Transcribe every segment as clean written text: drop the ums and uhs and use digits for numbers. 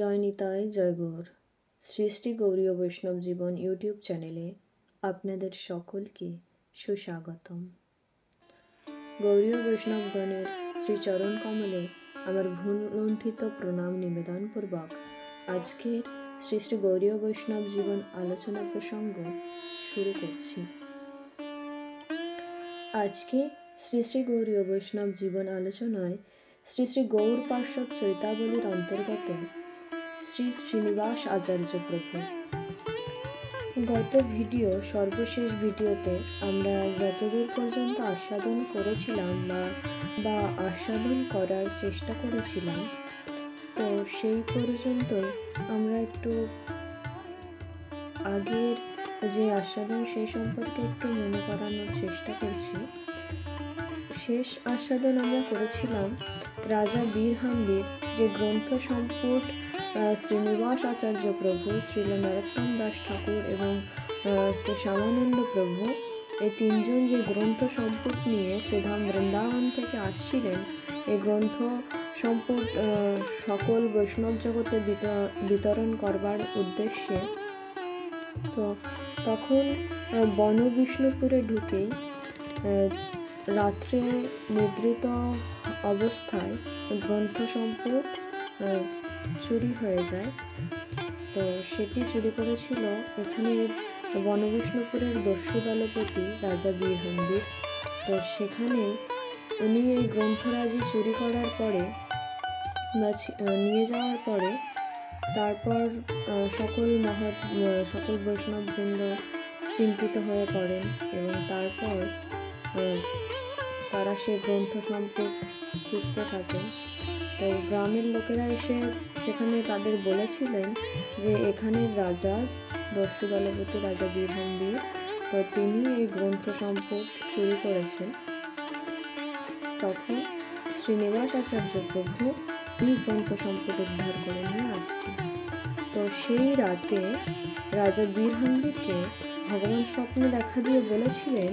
জয় নিতাই, জয় গৌর। শ্রী শ্রী গৌরীয় বৈষ্ণব জীবন ইউটিউব চ্যানেলে আপনাদের সকলকে সুস্বাগতম। গৌরীয় বৈষ্ণবগণের শ্রীচরণ কমলে আমার ভুলুণ্ঠিত প্রণাম নিবেদনপূর্বক আজকের শ্রী শ্রী গৌরীয় বৈষ্ণব জীবন আলোচনা প্রসঙ্গ শুরু করছি। আজকে শ্রী শ্রী গৌরীয় বৈষ্ণব জীবন আলোচনায় শ্রী শ্রী গৌর পার্শ্বদ চরিতাবলীর অন্তর্গত শ্রী শ্রীনিবাস আচার্য প্রভু। গত সর্বশেষ ভিডিওতে আমরা যতদূর পর্যন্ত আস্বাদন করেছিলাম বা আস্বাদন করার চেষ্টা করেছিলাম, তো সেই পর্যন্তই আমরা একটু আগের যে আস্বাদন সেই সম্পর্কে একটু মনে করানোর চেষ্টা করছি। শেষ আস্বাদন আমরা করেছিলাম রাজা বীরহাম্বির যে গ্রন্থ সম্পুট শ্রীনিবাস আচার্য প্রভু, শ্রীল নরোত্তম দাস ঠাকুর এবং শ্রী শ্যামানন্দ প্রভু, এই তিনজন যে গ্রন্থ সম্পুট নিয়ে শ্রীধাম বৃন্দাবন থেকে আসছিলেন, এই গ্রন্থ সম্পুট সকল বৈষ্ণব জগতে বিতরণ করবার উদ্দেশ্যে। তো তখন বন বিষ্ণুপুরে ঢুকেই রাত্রে নিদ্রিত অবস্থায় গ্রন্থ সম্পুট চুরি হয়ে যায়। তো সেটি চুরি করেছিল এখানে বনবিষ্ণুপুরের দস্যু দলপতি রাজা বীরহাম্বির। তো সেখানে উনি এই গ্রন্থরাজি চুরি করার পরে বা নিয়ে যাওয়ার পরে তারপর সকল বৈষ্ণববৃন্দ চিন্তিত হয়ে পড়েন এবং তারপর তারা সে গ্রন্থ সম্পদ খুঁজতে থাকেন। তো গ্রামের লোকেরা এসে সেখানে তাদের বলেছিলেন যে এখানের রাজা দস্যু দলপতি রাজা বীরহাম্বির, তো তিনি এই গ্রন্থ সম্পদ চুরি করেছেন। তখন শ্রীনিবাস আচার্য প্রভু এই গ্রন্থ সম্পদ উদ্ধার করে নিয়ে আসছে। তো সেই রাতে রাজা বীরহাম্বিরকে ভগবান স্বপ্নে দেখা দিয়ে বলেছিলেন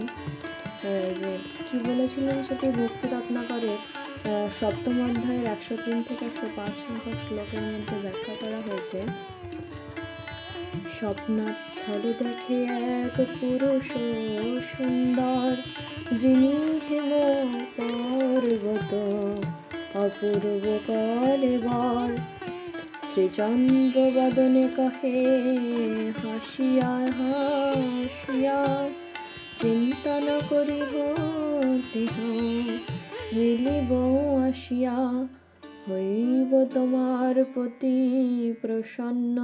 যে কি বলেছিলেন সেটি ভক্তি রত্নাকরের সপ্তম অধ্যায়ের 103 থেকে 105 সংখ্যক শ্লোকের মধ্যে ব্যাখ্যা করা হয়েছে। স্বপ্নাচ্ছলে দেখে এক পুরুষ সুন্দর, যিনি হেম পর্বত অপূর্ব কলেবর, শ্রীচন্দ্র বদনে কহে হাসিয়া হাসিয়া, চিন্তা ন করিহ তিহ মিলিব আসিয়া, হইব তোমার প্রতি প্রসন্ন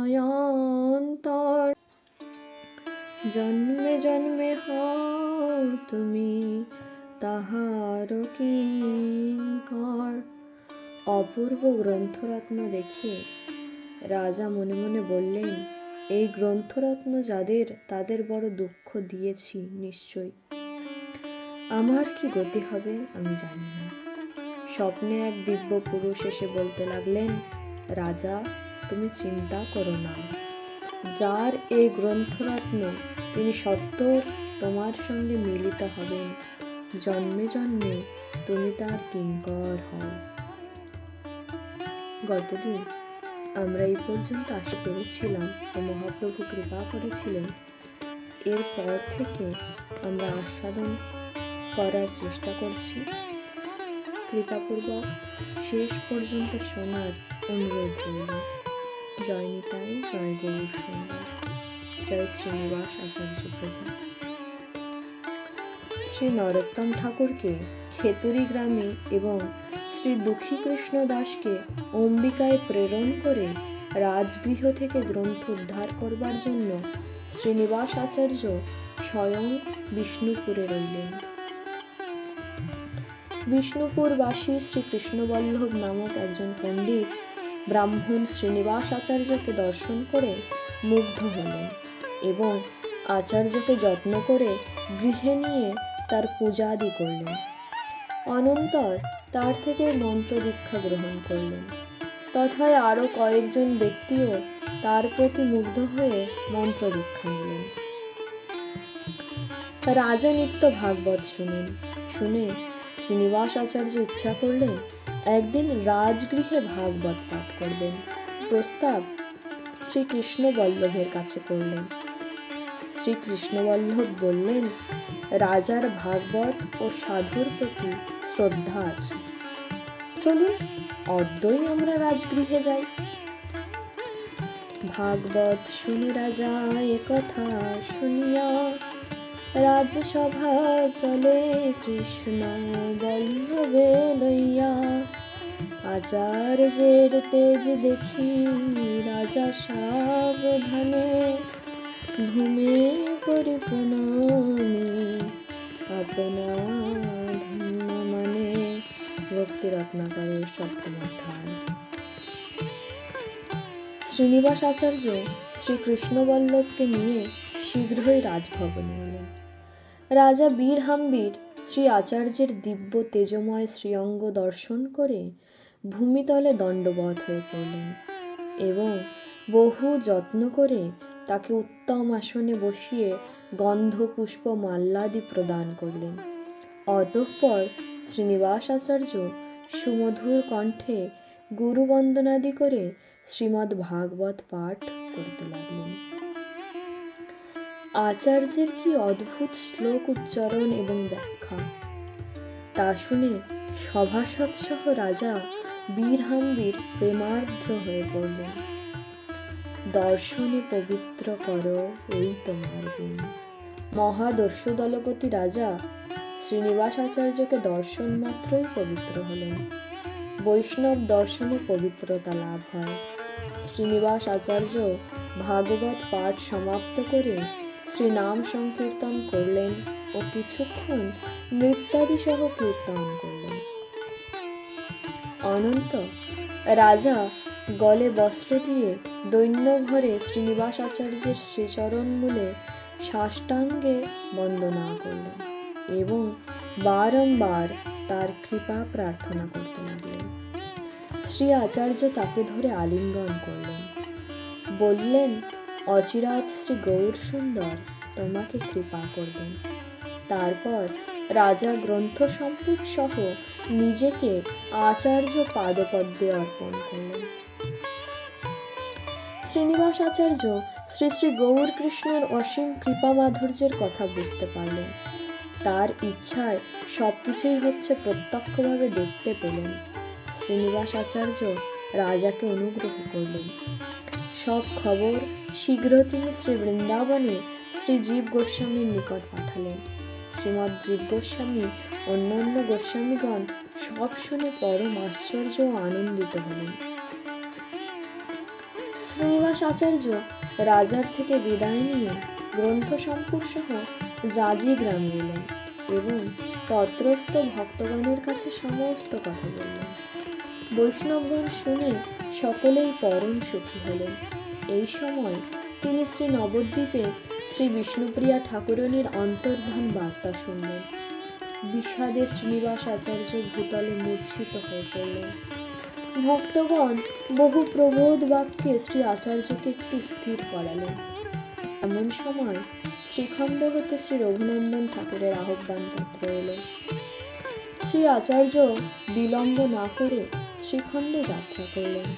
অন্তর, জন্মে জন্মে হও তুমি তাহার কিঙ্কর। অপূর্ব গ্রন্থরত্ন দেখে রাজা মনে মনে বললেন, এই গ্রন্থরত্ন তাদের বড় দুঃখ দিয়েছি নিশ্চয়। আমার কি গতি হবে আমি জানি না। স্বপ্নে এক দিব্য পুরুষ এসে বলতে লাগলেন, রাজা তুমি চিন্তা করো না, যার এই গ্রন্থরত্ন তিনি সত্বর তোমার সঙ্গে মিলিত হবেন, জন্মে জন্মে তুমি তার কিঙ্কর হও। গতদিন আমরা এই পর্যন্ত আসতে পেরেছিলাম ও মহাপ্রভু কৃপা করেছিলেন। এরপর থেকে আমরা আস্বাদন করার চেষ্টা করছি। কৃপাপূর্বক শেষ পর্যন্ত শোনার অনুরোধ রইল। জয় নিতাই, জয় গৌর সুন্দর, জয় শ্রীনিবাস আচার্য প্রভু। শ্রী নরোত্তম ঠাকুরকে খেতুরি গ্রামে এবং শ্রী দুঃখী কৃষ্ণ দাসকে অম্বিকায় প্রেরণ করে রাজগৃহ থেকে গ্রন্থ উদ্ধার করবার জন্য শ্রীনিবাস আচার্য স্বয়ং বিষ্ণুপুরে রইলেন। বিষ্ণুপুরবাসী শ্রী কৃষ্ণবল্লভ নামক একজন পণ্ডিত ব্রাহ্মণ শ্রীনিবাস আচার্যকে দর্শন করে মুগ্ধ হলেন এবং আচার্যকে যত্ন করে গৃহে নিয়ে তার পূজাদি করলেন। অনন্তর তার থেকে মন্ত্র দীক্ষা গ্রহণ করলেন। তথায় আরও কয়েকজন ব্যক্তিও তার প্রতি মুগ্ধ হয়ে মন্ত্র দীক্ষা নিলেন। রাজা নিত্য ভাগবত শুনে শ্রীনিবাস আচার্য ইচ্ছা করলেন একদিন রাজগৃহে ভাগবত পাঠ করবেন। প্রস্তাব শ্রীকৃষ্ণ বল্লভের কাছে করলেন। শ্রীকৃষ্ণ বল্লভ বললেন, রাজার ভাগবত ও সাধুর প্রতি শ্রদ্ধা আছে, চলুন অদ্যই আমরা রাজগৃহে যাই। ভাগবত শুনে রাজা একথা শুনিয়া রাজসভা চলে কৃষ্ণ বল্লভে লইয়া। আচার্যের তেজ দেখি রাজা সাবধানে ঘুমে করি প্রণামী আপনা ধন্য মানে। ভক্তি রত্নাকরের সপ্তম অধ্যায়। শ্রীনিবাস আচার্য শ্রীকৃষ্ণ বল্লভকে নিয়ে শীঘ্রই রাজভবনে এলেন। রাজা বীরহাম্বীর শ্রী আচার্যের দিব্য তেজময় শ্রীঅঙ্গ দর্শন করে ভূমিতলে দণ্ডবৎ হয়ে পড়লেন এবং বহু যত্ন করে তাকে উত্তম আসনে বসিয়ে গন্ধ পুষ্প মাল্যাদি প্রদান করলেন। অতঃপর শ্রীনিবাস আচার্য সুমধুর কণ্ঠে গুরুবন্দনাদি করে শ্রীমদ্ ভাগবত পাঠ করতে লাগলেন। আচার্যের কি অদ্ভুত শ্লোক উচ্চারণ এবং ব্যাখ্যা, তা শুনে সভাসদ সহ রাজা বীরহাম্বীর প্রেমার্দ্র হয়ে পড়লেন। দর্শনে পবিত্র করো এই তোমার গুণ। মহাদস্যু দলপতি রাজা শ্রীনিবাস আচার্যকে দর্শন মাত্রই পবিত্র হলেন। বৈষ্ণব দর্শনে পবিত্রতা লাভ হয়। শ্রীনিবাস আচার্য ভাগবত পাঠ সমাপ্ত করে শ্রীনাম সংকীর্তন করলেন ও কিছুক্ষণ নৃত্যাদি সহ কীর্তন করলেন। অনন্ত রাজা গলে বস্ত্র দিয়ে দৈন্য ঘরে শ্রীনিবাস আচার্যের শ্রীচরণ মূলে সাষ্টাঙ্গে বন্দনা করলেন এবং বারংবার তার কৃপা প্রার্থনা করতে লাগলেন। শ্রী আচার্য তাকে ধরে আলিঙ্গন করলেন, বললেন, অচিরাৎ শ্রী গৌর সুন্দর তোমাকে কৃপা করবেন। তারপর রাজা গ্রন্থ সম্পুট সহ নিজেকে আচার্য পাদপদ্মে অর্পণ করলেন। শ্রীনিবাস আচার্য শ্রী শ্রী গৌর কৃষ্ণের অসীম কৃপা মাধুর্যের কথা বুঝতে পারলেন। তার ইচ্ছায় সবকিছুই হচ্ছে প্রত্যক্ষভাবে দেখতে পেলেন। শ্রীনিবাস আচার্য রাজাকে অনুগ্রহ করলেন। সব খবর শীঘ্র তিনি শ্রী বৃন্দাবনে শ্রী জীব গোস্বামীর নিকট পাঠালেন। শ্রীমৎ জীব গোস্বামী অন্যান্য গোস্বামীগণ সব শুনে পরম আশ্চর্য ও আনন্দিত হলেন। শ্রীনিবাস আচার্য রাজার থেকে বিদায় নিয়ে গ্রন্থ সম্পুট সহ জাজি গ্রামে এলেন এবং তত্রস্থ ভক্তগণের কাছে সমস্ত কথা বললেন। বৈষ্ণবগণ শুনে সকলেই পরম সুখী হলেন। এই সময় তিনি শ্রী নবদ্বীপে শ্রী বিষ্ণুপ্রিয়া ঠাকুরানীর অন্তর্ধান বার্তা শুনলেন। বিষাদে শ্রীনিবাস আচার্য ভূতলে মূর্ছিত হয়ে পড়লেন। ভক্তগণ বহু প্রবোধ বাক্যে শ্রী আচার্যকে একটু স্থির করালেন। এমন সময় শ্রীখণ্ড হতে শ্রী রঘুনন্দন ঠাকুরের আহ্বান পত্র এলো। শ্রী আচার্য বিলম্ব না করে শ্রীখণ্ডে যাত্রা করলেন।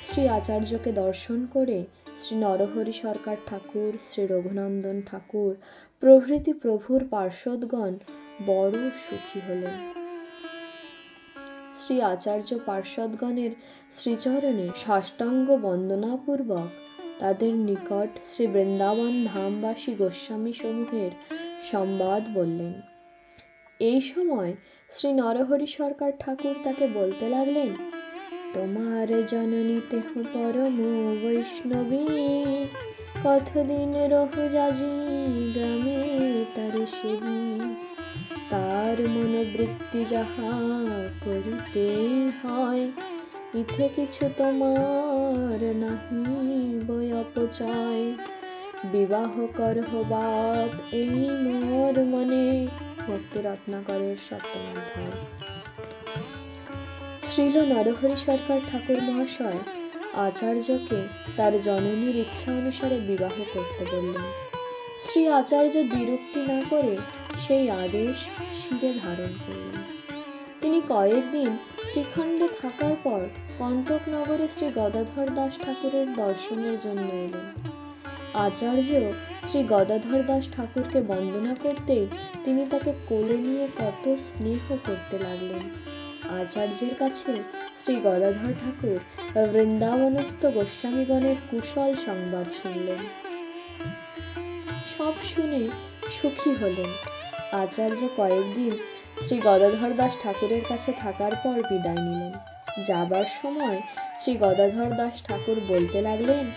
শ্রী আচার্যকে দর্শন করে শ্রী নরহরি সরকার ঠাকুর, শ্রী রঘুনন্দন ঠাকুর প্রভৃতি প্রভুর পার্ষদগণ বড় সুখী হলেন। শ্রী আচার্য পার্ষদগণের শ্রীচরণে সাষ্টাঙ্গ বন্দনাপূর্বক তাদের নিকট শ্রী বৃন্দাবন ধামবাসী গোস্বামী সমূহের সংবাদ বললেন। এই সময় শ্রী নরহরি সরকার ঠাকুর তাকে বলতে লাগলেন, তোমার জননী তেহ পরম বৈষ্ণবী, কতদিন রহু জাজি গ্রামে তার সেবী। তার মনোবৃত্তি যাহা করিতে হয়, ইথে কিছু তোমার নাহি বই অপচয়। বিবাহ করহ বাত এই মোর মনে। ভক্তি রত্নাকরের সপ্তম অধ্যায়। শ্রীল নরহরি সরকার ঠাকুর মহাশয় আচার্যকে তার জননীর ইচ্ছা অনুসারে বিবাহ করতে বললেন। শ্রী আচার্য বিরক্তি না করে সেই আদেশ শিরে ধারণ করলেন। তিনি কয়েকদিন শ্রীখণ্ডে থাকার পর কণ্টকনগরে শ্রী গদাধর দাস ঠাকুরের দর্শনের জন্য এলেন। আচার্য শ্রী গদাধর দাস ঠাকুরকে বন্দনা করতেই তিনি তাকে কোলে নিয়ে কত স্নেহ করতে লাগলেন। আচার্যের কাছে শ্রী গদাধর ঠাকুর বৃন্দাবনস্থ গোস্বামীগণের কুশল সংবাদ শুনলেন। সব শুনে সুখী হলেন। আচার্য কয়েকদিন শ্রী গদাধর দাস ঠাকুরের কাছে থাকার পর বিদায় নিলেন। যাবার সময় শ্রী গদাধর দাস ঠাকুর বলতে লাগলেন,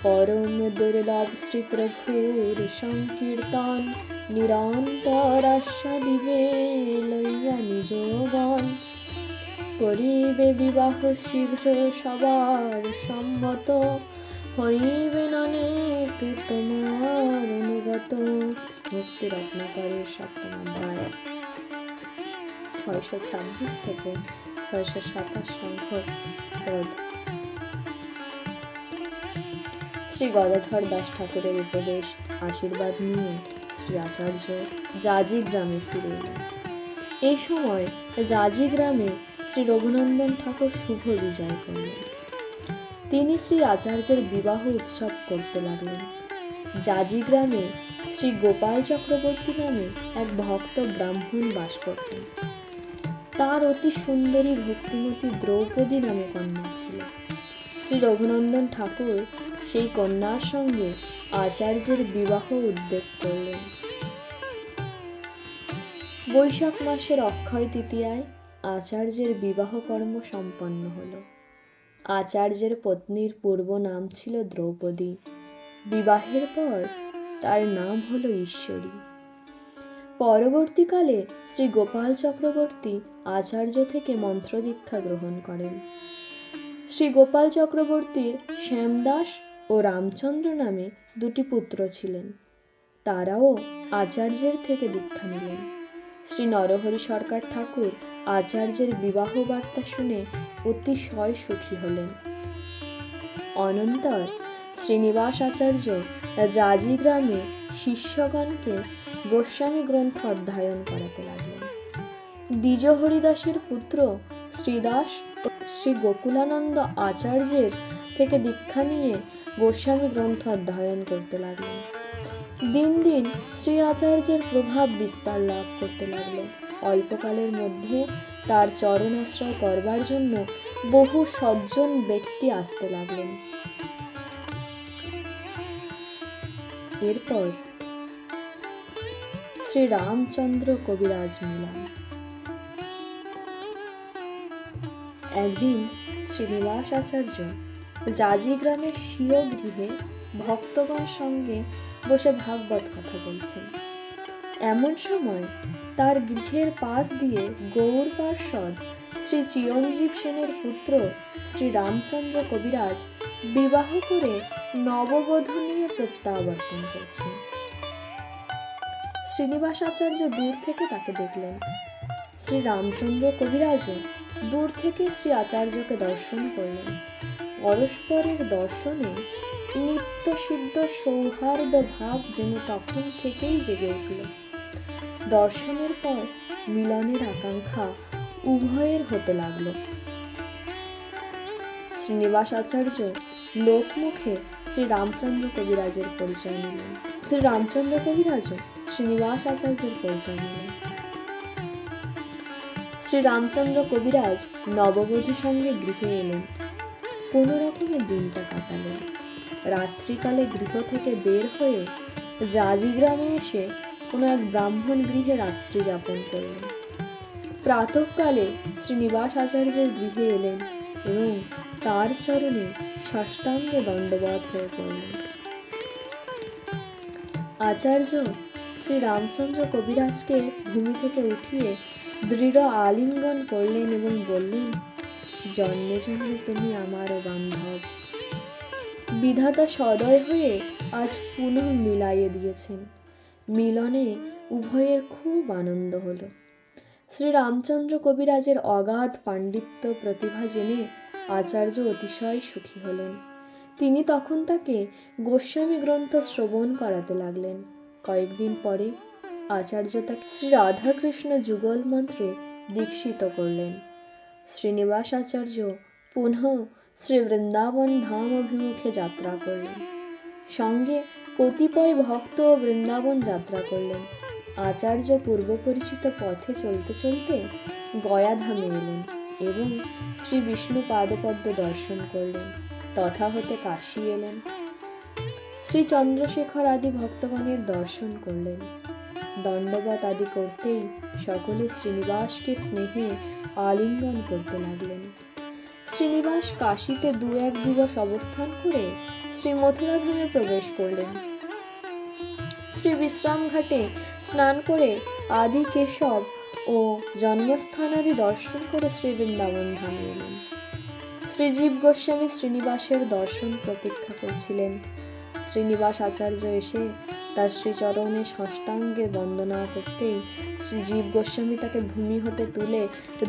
পরম দুর্লভ শ্রী প্রভুর সংকীর্তন নিরন্তর আস্বাদিবে লইয়া নিজগণ, করিবে বিবাহ শীঘ্র সবার সম্মত, হইবে অনেক তোমার অনুগত। মুক্তি রত্নাকরের সপ্তম অধ্যায় 626 থেকে 627 সংখ্যক পদ। শ্রী গদাধর দাস ঠাকুরের উপদেশ আশীর্বাদ নিয়ে শ্রী আচার্য জাজি গ্রামে ফিরে এলেন। এই সময় জাজি গ্রামে শ্রী রঘুনন্দন ঠাকুর শুভ বিজয় করলেন। তিনি শ্রী আচার্যের বিবাহ উৎসব করতে লাগলেন। জাজি গ্রামে শ্রী গোপাল চক্রবর্তী নামে এক ভক্ত ব্রাহ্মণ বাস করতেন। তার অতি সুন্দরী ভক্তিমতী দ্রৌপদী নামে কন্যা ছিল। শ্রী রঘুনন্দন ঠাকুর সেই কন্যার সঙ্গে আচার্যের বিবাহ উদ্যোগ করলেন। বৈশাখ মাসের অক্ষয় তৃতীয়ায় আচার্যের বিবাহ কর্ম সম্পন্ন হল। আচার্যের পত্নীর পূর্ব নাম ছিল দ্রৌপদী। বিবাহের পর তার নাম হল ঈশ্বরী। পরবর্তীকালে শ্রী গোপাল চক্রবর্তী আচার্য থেকে মন্ত্র দীক্ষা গ্রহণ করেন। শ্রী গোপাল চক্রবর্তীর শ্যামদাস ও রামচন্দ্র নামে দুটি পুত্র ছিলেন। তারাও আচার্যের থেকে দীক্ষা নিলেন। শ্রী নরহরি সরকার ঠাকুর আচার্যের বিবাহ বার্তা শুনে অতিশয় সুখী হলেন। অনন্তর শ্রীনিবাস আচার্য জাজি গ্রামে শিষ্যগণকে গোস্বামী গ্রন্থ অধ্যয়ন করাতে লাগলেন। দ্বিজ হরিদাসের পুত্র শ্রীদাস ও শ্রী গোকুলানন্দ আচার্যের থেকে দীক্ষা নিয়ে গোস্বামী গ্রন্থ অধ্যয়ন করতে লাগলেন। দিন দিন শ্রী আচার্যের প্রভাব বিস্তার লাভ করতে লাগল। অল্পকালের মধ্যে তার চরণ আশ্রয় করবার জন্য বহু সজ্জন ব্যক্তি আসতে লাগলেন। এরপর শ্রী রামচন্দ্র কবিরাজ মিলান। একদিন শ্রীনিবাস আচার্য জাজি গ্রামের স্বীয় গৃহে ভক্তগণ সঙ্গে বসে ভাগবত কথা বলছেন। এমন সময় তার গৃহের পাশ দিয়ে গৌর পার্ষদ শ্রী চিরঞ্জীব সেনের পুত্র শ্রী রামচন্দ্র কবিরাজ বিবাহ করে নববধূ নিয়ে প্রত্যাবর্তন করছেন। শ্রীনিবাস আচার্য দূর থেকে তাকে দেখলেন। শ্রী রামচন্দ্র কবিরাজও দূর থেকে শ্রী আচার্যকে দর্শন করলেন। পরস্পরের দর্শনে নিত্য সিদ্ধ সৌহার্দ্য ভাব যেন তখন থেকেই জেগে উঠল। দর্শনের পর মিলনের আকাঙ্ক্ষা উভয়ের হতে লাগল। শ্রীনিবাস আচার্য লোকমুখে শ্রী রামচন্দ্র কবিরাজের পরিচয় নিলেন। শ্রী রামচন্দ্র কবিরাজও শ্রীনিবাস আচার্যের পরিচয় নিলেন। শ্রী রামচন্দ্র কবিরাজ নববধূ সঙ্গে গৃহে এলেন। কোনো রকমে দিনটা কাটালেন। রাত্রিকালে গৃহ থেকে বের হয়ে জাজি গ্রামে এসে কোনো এক ব্রাহ্মণ গৃহে রাত্রি যাপন করলেন। প্রাতঃকালে শ্রীনিবাস আচার্যের গৃহে এলেন এবং তার চরণে সাষ্টাঙ্গে দণ্ডবত হয়ে পড়লেন। আচার্য শ্রী রামচন্দ্র কবিরাজকে ভূমি থেকে উঠিয়ে দৃঢ় আলিঙ্গন করলেন এবং বললেন, জন্মে জন্মে তুমি আমারও বান্ধব। বিধাতা সদয় হয়ে আজ পুনঃ মিলাইয়ে দিয়েছেন। মিলনে উভয়ের খুব আনন্দ হলো। শ্রী রামচন্দ্র কবিরাজের অগাধ পাণ্ডিত্য প্রতিভা জেনে আচার্য অতিশয় সুখী হলেন। তিনি তখন তাকে গোস্বামী গ্রন্থ শ্রবণ করাতে লাগলেন। কয়েকদিন পরে আচার্য তাকে শ্রী রাধাকৃষ্ণ যুগল মন্ত্রে দীক্ষিত করলেন। শ্রীনিবাস আচার্য পুনঃ শ্রী বৃন্দাবন ধাম অভিমুখে যাত্রা করলেন। সঙ্গে কতিপয় ভক্ত বৃন্দাবন যাত্রা করলেন। আচার্য পূর্ব পরিচিত পথে চলতে চলতে গয়া ধামে এলেন এবং শ্রী বিষ্ণু পাদপদ্ম দর্শন করলেন। তথা হতে কাশী এলেন। শ্রী চন্দ্রশেখর আদি ভক্তগণের দর্শন করলেন। দণ্ডবত আদি করতেই সকলে শ্রীনিবাসকে স্নেহে আলিঙ্গন করতে লাগলেন। শ্রীনিবাস কাশীতে 2-1 দিবস অবস্থান করে শ্রী মথুরা ধামে প্রবেশ করলেন। শ্রী বিশ্রাম ঘাটে স্নান করে আদি কেশব ও জন্মস্থান আদি দর্শন করে শ্রী বৃন্দাবন ধামে এলেন। শ্রীজীব গোস্বামী শ্রীনিবাসের দর্শন প্রতীক্ষা করছিলেন। শ্রীনিবাস আচার্য এসে তার শ্রীচরণে সাষ্টাঙ্গে বন্দনা করতেই শ্রীজীব গোস্বামী তাকে ভূমি হতে তুলে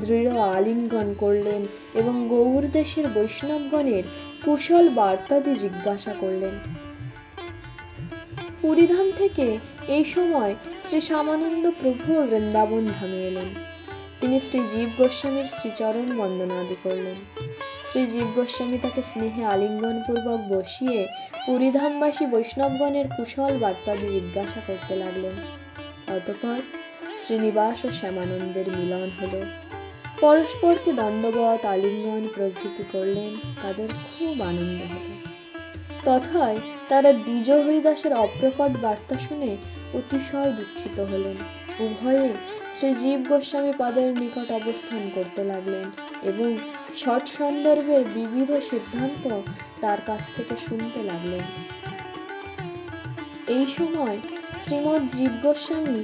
দৃঢ় আলিঙ্গন করলেন এবং গৌড় দেশের বৈষ্ণবগণের কুশল বার্তাদি জিজ্ঞাসা করলেন। পুরীধাম থেকে এই সময় শ্রী শ্যামানন্দ প্রভু বৃন্দাবন ধামে এলেন। তিনি শ্রীজীব গোস্বামীর শ্রীচরণ বন্দনা আদি করলেন। শ্রীজীব গোস্বামী তাকে স্নেহে আলিঙ্গন পূর্বক বসিয়ে পুরীধামবাসী বৈষ্ণবগণের কুশল বার্তাদি জিজ্ঞাসা করতে লাগলেন। অতঃপর শ্রীনিবাস ও শ্যামানন্দের মিলন হল। পরস্পরকে দণ্ডবত আলিঙ্গন প্রভৃতি করলেন। তাদের খুব আনন্দ হল। তথায় তারা দ্বিজ হরিদাসের অপ্রকট বার্তা শুনে অতিশয় দুঃখিত হলেন। উভয়ে শ্রীজীব গোস্বামী পাদের নিকট অবস্থান করতে লাগলেন এবং ষট সন্দর্ভের বিবিধ সিদ্ধান্ত তার কাছ থেকে শুনতে লাগলেন। এই সময় শ্রীমৎ জীব গোস্বামী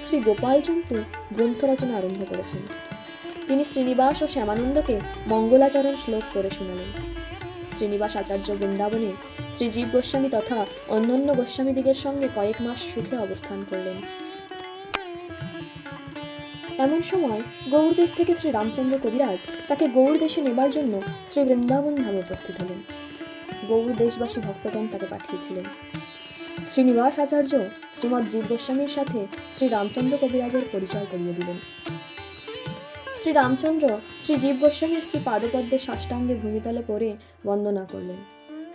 শ্রী গোপালচন্দ্র গ্রন্থ রচনা আরম্ভ করেছেন। তিনি শ্রীনিবাস ও শ্যামানন্দকে মঙ্গলাচরণ শ্লোক করে শোনালেন। শ্রীনিবাস আচার্য বৃন্দাবনে শ্রীজীব গোস্বামী তথা অন্যান্য গোস্বামীদিগের সঙ্গে কয়েক মাস সুখে অবস্থান করলেন। এমন সময় গৌড় দেশ থেকে শ্রী রামচন্দ্র কবিরাজ তাকে গৌড় দেশে নেবার জন্য শ্রী বৃন্দাবন ধামে উপস্থিত হলেন। গৌড় দেশবাসী ভক্তগণ তাকে পাঠিয়েছিলেন। শ্রীনিবাস আচার্য শ্রীমৎ জীব গোস্বামীর সাথে শ্রী রামচন্দ্র কবিরাজের পরিচয় করিয়ে দিলেন। শ্রী রামচন্দ্র শ্রী জীব গোস্বামীর শ্রী পাদপদ্মে সাষ্টাঙ্গে ভূমিতলে পড়ে বন্দনা করলেন।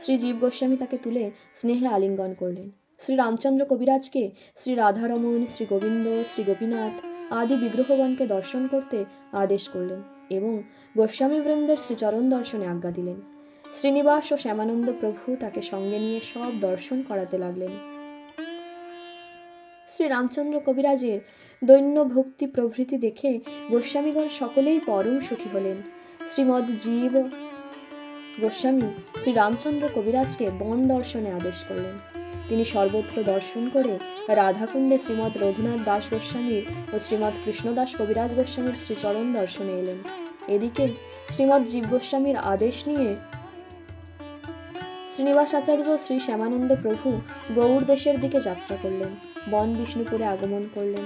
শ্রী জীব গোস্বামী তাকে তুলে স্নেহে আলিঙ্গন করলেন। শ্রী রামচন্দ্র কবিরাজকে শ্রী রাধারমণ, শ্রী গোবিন্দ, শ্রী গোপীনাথ আদি বিগ্রহগণকে দর্শন করতে আদেশ করলেন এবং গোস্বামী বৃন্দের শ্রীচরণ দর্শনে আজ্ঞা দিলেন। শ্রীনিবাস ও শ্যামানন্দ প্রভু তাকে সঙ্গে নিয়ে সব দর্শন করাতে লাগলেন। শ্রী রামচন্দ্র কবিরাজের দৈন্য ভক্তি প্রভৃতি দেখে গোস্বামীগণ সকলেই পরম সুখী হলেন। শ্রীমৎ জীব গোস্বামী শ্রী রামচন্দ্র কবিরাজকে বন দর্শনে আদেশ করলেন। তিনি সর্বত্র দর্শন করে রাধাকুণ্ডে শ্রীমৎ রঘুনাথ দাস গোস্বামীর ও শ্রীমৎ কৃষ্ণদাস কবিরাজ গোস্বামীর শ্রীচরণ দর্শনে এলেন। এদিকে শ্রীমৎ জীব গোস্বামীর আদেশ নিয়ে শ্রীনিবাস আচার্য শ্রী শ্যামানন্দ প্রভু গৌড় দেশের দিকে যাত্রা করলেন। বন বিষ্ণুপুরে আগমন করলেন।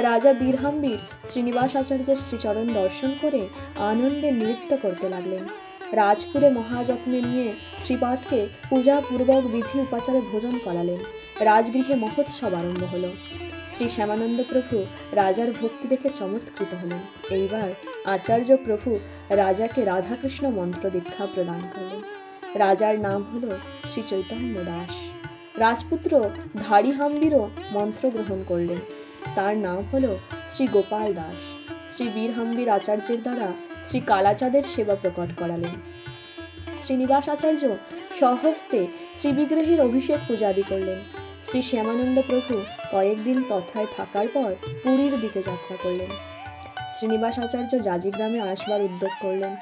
রাজা বীরহাম্বীর শ্রীনিবাস আচার্যের শ্রীচরণ দর্শন করে আনন্দে নৃত্য করতে লাগলেন। রাজপুরে মহাযত্নে নিয়ে শ্রীপাদকে পূজাপূর্বক বিধি উপাচারে ভোজন করালেন। রাজগৃহে মহোৎসব আরম্ভ হল। শ্রী শ্যামানন্দ প্রভু রাজার ভক্তি দেখে চমৎকৃত হলেন। এইবার আচার্য প্রভু রাজাকে রাধাকৃষ্ণ মন্ত্র দীক্ষা প্রদান করলেন। রাজার নাম হল শ্রী চৈতন্য দাস। রাজপুত্র ধারিহাম্বীরও মন্ত্র গ্রহণ করলেন। তার নাম হল শ্রী গোপাল দাস। শ্রী বীরহাম্বীর আচার্যের দ্বারা শ্রী কালাচাঁদের সেবা প্রকট করালেন। শ্রীনিবাস আচার্য স্বহস্তে শ্রীবিগ্রহের অভিষেক পূজাদি করলেন। শ্রী শ্যামানন্দ প্রভু কয়েকদিন তথায় থাকার পর পুরীর দিকে যাত্রা করলেন। শ্রীনিবাস আচার্য জাজিগ্রামে আসবার উদ্যোগ করলেন।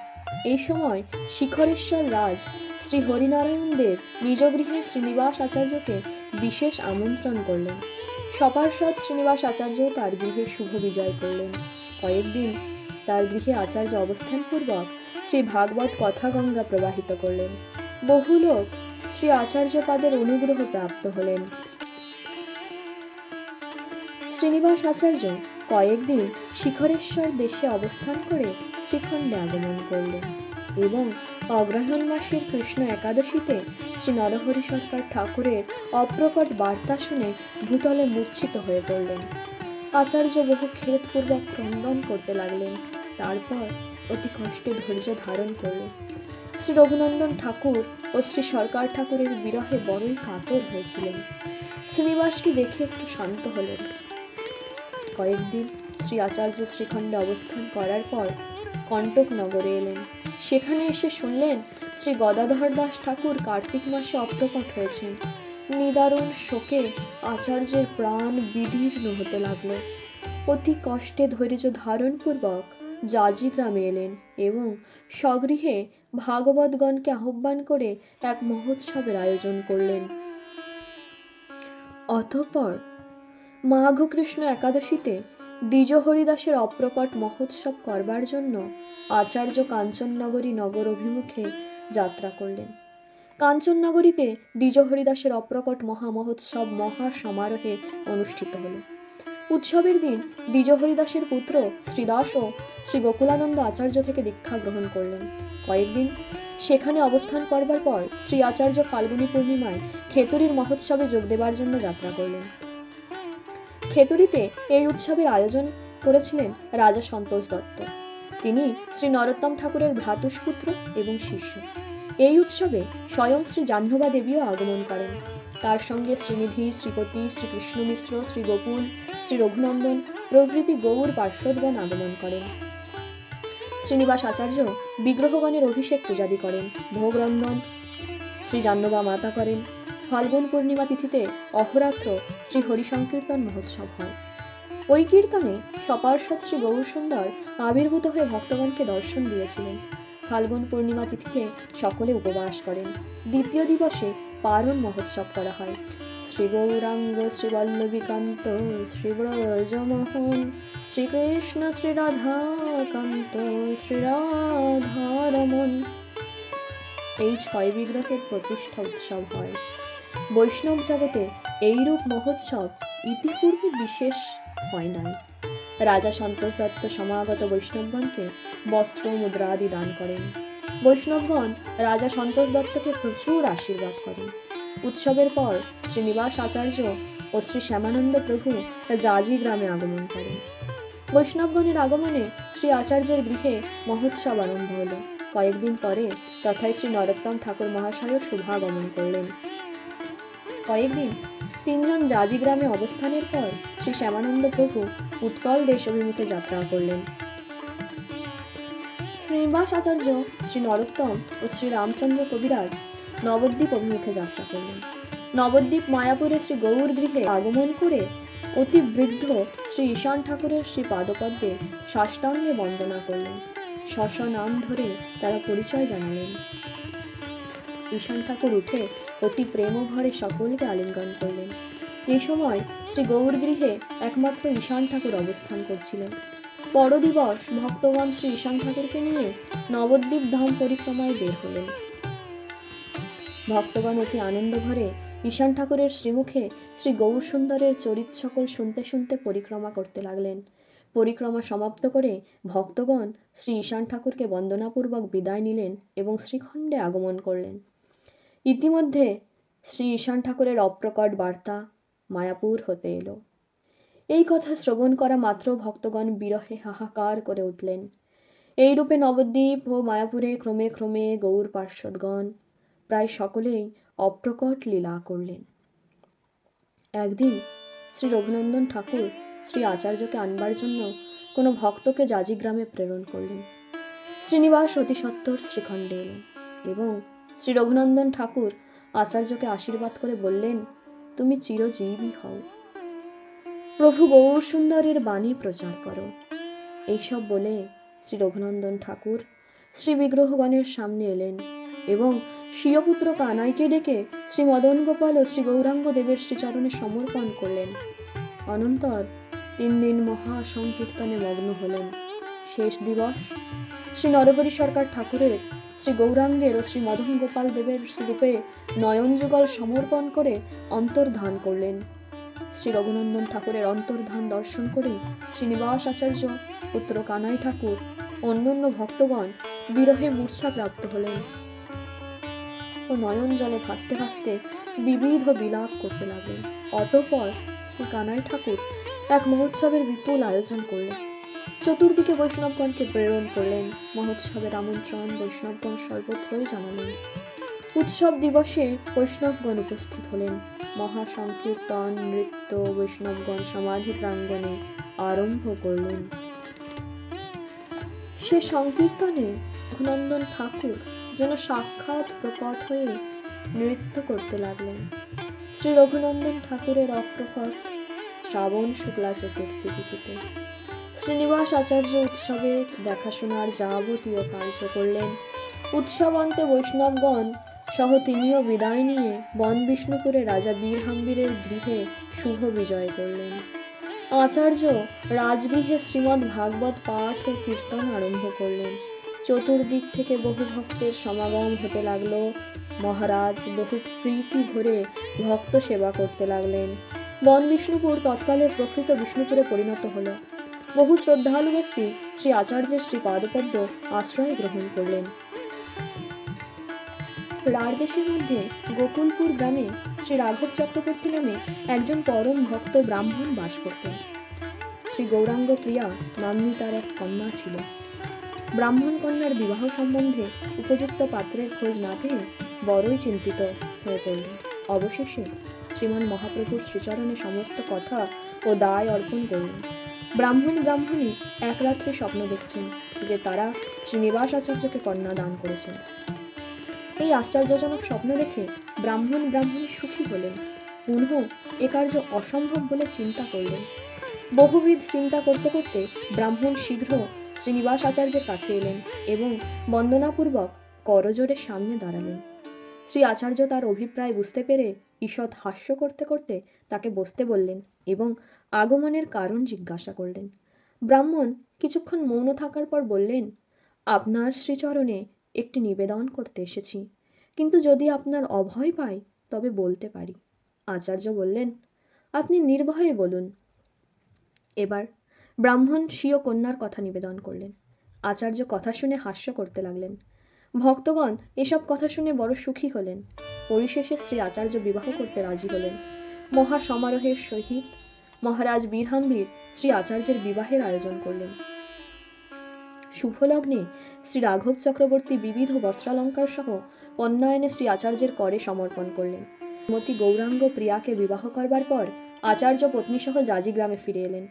এই সময় শিখরেশ্বর রাজ শ্রী হরিনারায়ণ দেব নিজ গৃহে শ্রীনিবাস আচার্যকে বিশেষ আমন্ত্রণ করলেন। সপার্ষদ শ্রীনিবাস আচার্য তার গৃহে শুভ বিজয় করলেন। কয়েকদিন তার গৃহে আচার্য অবস্থানপূর্বক শ্রী ভাগবত কথা গঙ্গা প্রবাহিত করলেন। বহু লোক শ্রী আচার্যপাদের অনুগ্রহ প্রাপ্ত হলেন। শ্রীনিবাস আচার্য কয়েকদিন শিখরেশ্বর দেশে অবস্থান করে শ্রীখণ্ডে আগমন করলেন এবং অগ্রহায়ণ মাসের কৃষ্ণ একাদশীতে শ্রী নরহরি সরকার ঠাকুরের অপ্রকট বার্তা শুনে ভূতলে মূর্ছিত হয়ে পড়লেন। আচার্য বহু খেদপূর্বক ক্রন্দন করতে লাগলেন। তারপর অতি কষ্টে ধৈর্য ধারণ করলেন। শ্রী রঘুনন্দন ঠাকুর ও শ্রী সরকার ঠাকুরের বিরহে বড়ই কাতর হয়েছিলেন। শ্রীনিবাসকে দেখে একটু শান্ত হলেন। কয়েকদিন শ্রী আচার্য শ্রীখণ্ডে অবস্থান করার পর কণ্টক নগরে এলেন। সেখানে এসে শুনলেন শ্রী গদাধর দাস ঠাকুর কার্তিক মাসে অপ্রকট হয়েছেন। নিদারুণ শোকে আচার্যের প্রাণ বিদীর্ণ হতে লাগলো। অতি কষ্টে ধৈর্য ধারণপূর্বক জাজি গ্রামে এলেন এবং স্বগৃহে ভাগবতগণকে আহ্বান করে এক মহোৎসবের আয়োজন করলেন। অতঃপর মাঘ কৃষ্ণ একাদশীতে দ্বিজ হরিদাসের অপ্রকট মহোৎসব করবার জন্য আচার্য কাঞ্চননগরী নগর অভিমুখে যাত্রা করলেন। কাঞ্চননগরীতে দ্বিজ হরিদাসের অপ্রকট মহামহোৎসব মহা সমারোহে অনুষ্ঠিত হল। উৎসবের দিন দ্বিজ হরিদাসের পুত্র শ্রীদাস ও শ্রী গোকুলানন্দ আচার্য থেকে দীক্ষা গ্রহণ করলেন। কয়েকদিন সেখানে অবস্থান করবার পর শ্রী আচার্য ফাল্গুনী পূর্ণিমায় খেতুরির মহোৎসবে যোগ দেবার জন্য যাত্রা করলেন। খেতুরিতে এই উৎসবের আয়োজন করেছিলেন রাজা সন্তোষ দত্ত। তিনি শ্রী নরোত্তম ঠাকুরের ভ্রাতুষ্পুত্র এবং শিষ্য। এই উৎসবে স্বয়ং শ্রী জাহ্নবা দেবীও আগমন করেন। তার সঙ্গে শ্রীনিধি, শ্রীপতি, শ্রীকৃষ্ণ মিশ্র, শ্রী গোকুল, শ্রী রঘুনন্দন প্রভৃতি গৌর পার্শ্বদগণ আগমন করেন। শ্রীনিবাস আচার্য বিগ্রহগণের অভিষেক পূজাদি করেন, ভোগরন্ধন শ্রী জাহ্নবা মাতা করেন। ফাল্গুন পূর্ণিমা তিথিতে অহরাত্র শ্রী হরিসংকীর্তন মহোৎসব হয়। ওই কীর্তনে সপার্ষদ শ্রী গৌরসুন্দর আবির্ভূত হয়ে ভক্তগণকে দর্শন দিয়েছিলেন। ফাল্গুন পূর্ণিমা তিথিতে সকলে উপবাস করেন। দ্বিতীয় দিবসে পারণ মহোৎসব করা হয়। শ্রী গৌরাঙ্গ, শ্রী বল্লভীকান্ত, শ্রী ব্রজমোহন, শ্রীকৃষ্ণ, শ্রী রাধাকান্ত, শ্রী রাধারমণ এই 6 বিগ্রহের প্রতিষ্ঠা উৎসব হয়। বৈষ্ণব জগতে এইরূপ মহোৎসব ইতিপূর্বে বিশেষ হয় নাই। রাজা সন্তোষ দত্ত সমাগত বৈষ্ণবগণকে বস্ত্র মুদ্রা আদি দান করেন। বৈষ্ণবগণ রাজা সন্তোষ দত্তকে প্রচুর আশীর্বাদ করেন। উৎসবের পর শ্রীনিবাস আচার্য ও শ্রী শ্যামানন্দ প্রভু জাজি গ্রামে আগমন করেন। বৈষ্ণবগণের আগমনে শ্রী আচার্যের গৃহে মহোৎসব আরম্ভ হল। কয়েকদিন পরে তথায় শ্রী নরোত্তম ঠাকুর মহাশয় শুভাগমন করলেন। কয়েকদিন 3 জন জাজি গ্রামে অবস্থানের পর শ্রী শ্যামানন্দ প্রভু উৎকল দেশ অভিমুখে যাত্রা করলেন। শ্রীনিবাস আচার্য, শ্রী নরোত্তম ও শ্রী রামচন্দ্র কবিরাজ নবদ্বীপ অভিমুখে যাত্রা করলেন। নবদ্বীপ মায়াপুরে শ্রী গৌর গৃহে আগমন করে অতি বৃদ্ধ শ্রী ঈশান ঠাকুরের শ্রী পাদপদ্মে সাষ্টাঙ্গে বন্দনা করলেন। নাম ধরে তারা পরিচয় জানালেন। ঈশান ঠাকুর উঠে অতি প্রেমভরে সকলকে আলিঙ্গন করলেন। এই সময় শ্রী গৌর গৃহে একমাত্র ঈশান ঠাকুর অবস্থান করছিলেন। পরদিবস ভক্তগণ শ্রী ঈশান ঠাকুরকে নিয়ে নবদ্বীপ ধাম পরিক্রমায় বের হলেন। ভক্তগণ অতি আনন্দ ভরে ঈশান ঠাকুরের শ্রীমুখে শ্রী গৌর সুন্দরের চরিত সকল শুনতে শুনতে পরিক্রমা করতে লাগলেন। পরিক্রমা সমাপ্ত করে ভক্তগণ শ্রী ঈশান ঠাকুরকে বন্দনাপূর্বক বিদায় নিলেন এবং শ্রীখণ্ডে আগমন করলেন। ইতিমধ্যে শ্রী ঈশান ঠাকুরের অপ্রকট বার্তা মায়াপুর হতে এলো। এই কথা শ্রবণ করা মাত্র ভক্তগণ বিরহে হাহাকার করে উঠলেন। এইরূপে নবদ্বীপ ও মায়াপুরে ক্রমে ক্রমে গৌর পার্শ্বদগণ প্রায় সকলেই অপ্রকট লীলা করলেন। একদিন শ্রী রঘুনন্দন ঠাকুর শ্রী আচার্যকে আনবার জন্য কোনো ভক্তকে জাজি গ্রামে প্রেরণ করলেন। শ্রীনিবাস অতি সত্বর শ্রীখণ্ডে এলেন এবং শ্রী রঘুনন্দন ঠাকুর আচার্যকে আশীর্বাদ করে বললেন, তুমি চিরজীবী হও, প্রভু গৌর সুন্দরের বাণী প্রচার করো। এইসব বলে শ্রী রঘুনন্দন ঠাকুর শ্রী বিগ্রহগণের সামনে এলেন এবং স্বীয় পুত্র কানাইকে ডেকে শ্রী মদন গোপাল ও শ্রী গৌরাঙ্গ দেবের শ্রীচরণে সমর্পণ করলেন। অনন্তর 3 দিন মহা সংকীর্তনে মগ্ন হলেন। শেষ দিবস শ্রী নরহরি সরকার ঠাকুরের শ্রী গৌরাঙ্গের ও শ্রী মদন গোপাল দেবের রূপে নয়ন যুগল সমর্পণ করে অন্তর্ধান করলেন। শ্রী রঘুনন্দন ঠাকুরের অন্তর্ধান দর্শন করে শ্রীনিবাস আচার্য, পুত্র কানাই ঠাকুর অন্যান্য ভক্তগণ বিরহে মূর্ছা প্রাপ্ত হলেন ও নয়ন জলে ভাসতে ভাসতে বিবিধ বিলাপ করতে লাগলেন। অতঃপর শ্রী কানাই ঠাকুর এক মহোৎসবের বিপুল আয়োজন করলেন। চতুর্দিকে বৈষ্ণবগণকে প্রেরণ করলেন। মহোৎসবের আমন্ত্রণ বৈষ্ণবগণ সর্বত্রই জানালেন। উৎসব দিবসে বৈষ্ণবগণ উপস্থিত হলেন। মহাসংকীর্তন, নৃত্য বৈষ্ণবগণ সমাধি প্রাঙ্গণে আরম্ভ করলেন। সে সংকীর্তনে রঘুনন্দন ঠাকুর যেন সাক্ষাৎ প্রকট হয়ে নৃত্য করতে লাগলেন। শ্রী রঘুনন্দন ঠাকুরের অপ্রকট শ্রাবণ শুক্লা চতুর্থী তিথিতে শ্রীনিবাস আচার্য উৎসবের দেখাশোনার যাবতীয় কার্য করলেন। উৎসব অন্তে বৈষ্ণবগণ সহ তিনিও বিদায় নিয়ে বন বিষ্ণুপুরে রাজা বীরহাম্বীরের গৃহে শুভ বিজয় করলেন। আচার্য রাজগৃহে শ্রীমদ্ ভাগবত পাঠ ও কীর্তন আরম্ভ করলেন। চতুর্দিক থেকে বহু ভক্তের সমাগম হতে লাগলো। মহারাজ বহু প্রীতি ভরে ভক্ত সেবা করতে লাগলেন। বন বিষ্ণুপুর তৎকালের প্রকৃত বিষ্ণুপুরে পরিণত হল। বহু শ্রদ্ধালু ব্যক্তি শ্রী আচার্যের শ্রী পাদপদ্ম আশ্রয় গ্রহণ করলেন। রাঢ়দেশের মধ্যে গোকুলপুর গ্রামে শ্রী রাঘব চক্রবর্তী নামে একজন পরম ভক্ত ব্রাহ্মণ বাস করতেন। শ্রী গৌরাঙ্গ প্রিয়া নাম্নী তার এক কন্যা ছিল। ব্রাহ্মণ কন্যার বিবাহ সম্বন্ধে উপযুক্ত পাত্রের খোঁজ না পেয়ে বড়ই চিন্তিত হয়ে পড়লেন। অবশেষে শ্রীমান মহাপ্রভুর শ্রীচরণে সমস্ত কথা ও দায় অর্পণ করলেন। ব্রাহ্মণী এক রাত্রে স্বপ্ন দেখছেন যে তারা শ্রীনিবাস আচার্যকে কন্যা দান করেছেন। এই আশ্চর্যজনক স্বপ্ন দেখে ব্রাহ্মণী সুখী হলেন। পুনঃ এ কার্য অসম্ভব বলে চিন্তা করলেন। বহুবিধ চিন্তা করতে করতে ব্রাহ্মণ শীঘ্র শ্রীনিবাস আচার্যের কাছে এলেন এবং বন্দনাপূর্বক করজোড়ে সামনে দাঁড়ালেন। শ্রী আচার্য তার অভিপ্রায় বুঝতে পেরে ঈষৎ হাস্য করতে করতে তাকে বসতে বললেন এবং আগমনের কারণ জিজ্ঞাসা করলেন। ব্রাহ্মণ কিছুক্ষণ মৌন থাকার পর বললেন, আপনার শ্রীচরণে একটি নিবেদন করতে এসেছি, কিন্তু যদি আপনার অভয় পাই তবে বলতে পারি। আচার্য বললেন, আপনি নির্ভয়ে বলুন। এবার ব্রাহ্মণ স্বীয় কন্যার কথা নিবেদন করলেন। আচার্য কথা শুনে হাস্য করতে লাগলেন। ভক্তগণ এসব কথা শুনে বড় সুখী হলেন। পরিশেষে শ্রী আচার্য বিবাহ করতে রাজি হলেন। মহা সমারোহের সহিত মহারাজ বীরহাম্বীর শ্রী আচার্যের বিবাহের আয়োজন করলেন। শুভলগ্নে শ্রী রাঘব চক্রবর্তী বিবিধ বস্ত্রালঙ্কার সহ কন্যা এনে শ্রী আচার্যের করে সমর্পণ করলেন। শ্রীমতী গৌরাঙ্গ প্রিয়াকে বিবাহ করবার পর আচার্য পত্নী সহ জাজি গ্রামে ফিরে এলেন।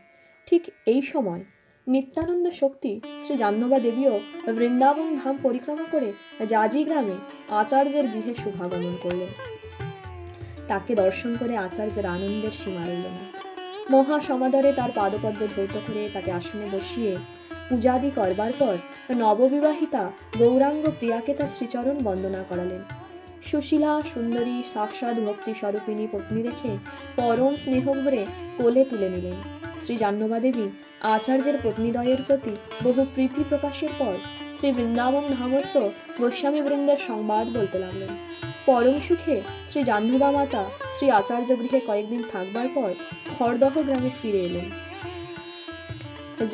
ঠিক এই সময় নিত্যানন্দ শক্তি শ্রী জাহ্নবা দেবীও বৃন্দাবন ধাম পরিক্রমা করে জাজি গ্রামে আচার্যের গৃহে শুভাগমন করলেন। তাকে দর্শন করে আচার্যের আনন্দের সীমা রইল না। মহা সমাদরে তার পাদপদ্ম ধৌত করে তাকে আসনে বসিয়ে পূজাদি করবার পর নববিবাহিতা গৌরাঙ্গ প্রিয়াকে তার শ্রীচরণ বন্দনা করালেন। সুশীলা সুন্দরী সাক্ষাৎ ভক্তি স্বরূপিণী পত্নী রেখে পরম স্নেহ ভরে কোলে তুলে নিলেন। শ্রী জাহ্নবা দেবী আচার্যের পত্নীদ্বয়ের প্রতি বহু প্রীতি প্রকাশের পর শ্রী বৃন্দাবন ধামস্থ গোস্বামী বৃন্দের সংবাদ বলতে লাগলেন। পরম সুখে শ্রী জাহ্নবা মাতা শ্রী আচার্য গৃহে কয়েকদিন থাকবার পর খড়দহ গ্রামে ফিরে এলেন।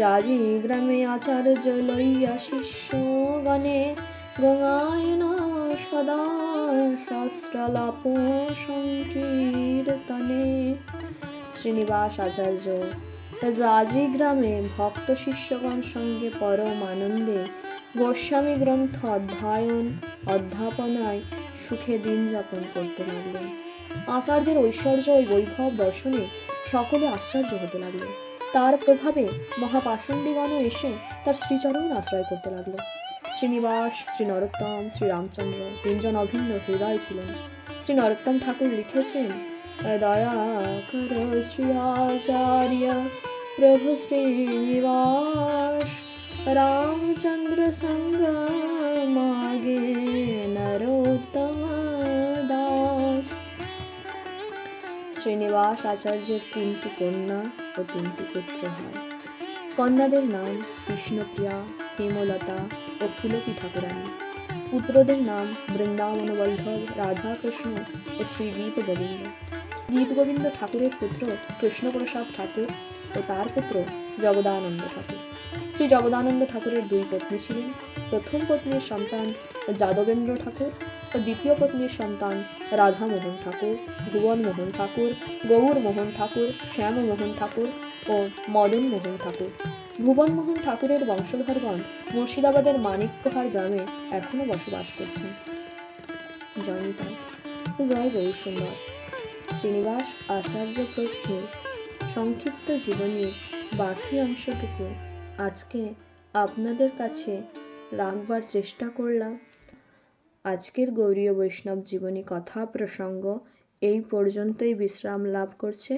জাজি গ্রামে আচার্য লইয়া শিষ্যগণে গঙ্গায়ন সদা শস্ত্রালাপ সংকীর্তনে। শ্রীনিবাস আচার্য জাজি গ্রামে ভক্ত শিষ্যগণ সঙ্গে পরম আনন্দে গোস্বামী গ্রন্থ অধ্যয়ন অধ্যাপনায় সুখে দিন যাপন করতে লাগলেন। আচার্যের ঐশ্বর্য ও বৈভব দর্শনে সকলে আশ্চর্য হতে লাগলো। তার প্রভাবে মহাপাষণ্ডীগণও এসে তার শ্রীচরণ আশ্রয় করতে লাগলো। শ্রীনিবাস, শ্রী নরোত্তম, শ্রী রামচন্দ্র তিনজন অভিন্ন হৃদয় ছিলেন। শ্রী নরোত্তম ঠাকুর লিখেছেন, দয়া কর শ্রী আচার্য প্রভু শ্রীনিবাস, রামচন্দ্র সঙ্গ মাগে নরোত্তম দাস। শ্রীনিবাস আচার্যের 3টি কন্যা ও 3টি পুত্র হয়। কন্যাদের নাম কৃষ্ণপ্রিয়া, হেমলতা ও ফুলকি ঠাকুরানী। পুত্রদের নাম বৃন্দাবন বল্লভ, রাধাকৃষ্ণ ও শ্রী গীত গোবিন্দ। গীতগোবিন্দ ঠাকুরের পুত্র কৃষ্ণপ্রসাদ ঠাকুর ও তার পুত্র জগদানন্দ ঠাকুর। শ্রী জগদানন্দ ঠাকুরের দুই পত্নী ছিলেন। প্রথম পত্নীর সন্তান যাদবেন্দ্র ঠাকুর ও দ্বিতীয় পত্নীর সন্তান রাধামোহন ঠাকুর, ভুবনমোহন ঠাকুর, গৌরমোহন ঠাকুর, শ্যামমোহন ঠাকুর ও মদন মোহন ঠাকুর। ভুবনমোহন ঠাকুরের বংশধরগণ মুর্শিদাবাদের মানিকপোহার গ্রামে এখনো বসবাস করছেন। জয় নিতাই, জয় গৌরসুন্দর। শ্রীনিবাস আচার্য প্রভুর সংক্ষিপ্ত জীবনীর বাকি অংশটুকু আজকে আপনাদের কাছে রাখবার চেষ্টা করলাম। আজকের গৌড়ীয় বৈষ্ণব জীবনী কথা প্রসঙ্গ এই পর্যন্তই বিশ্রাম লাভ করছে।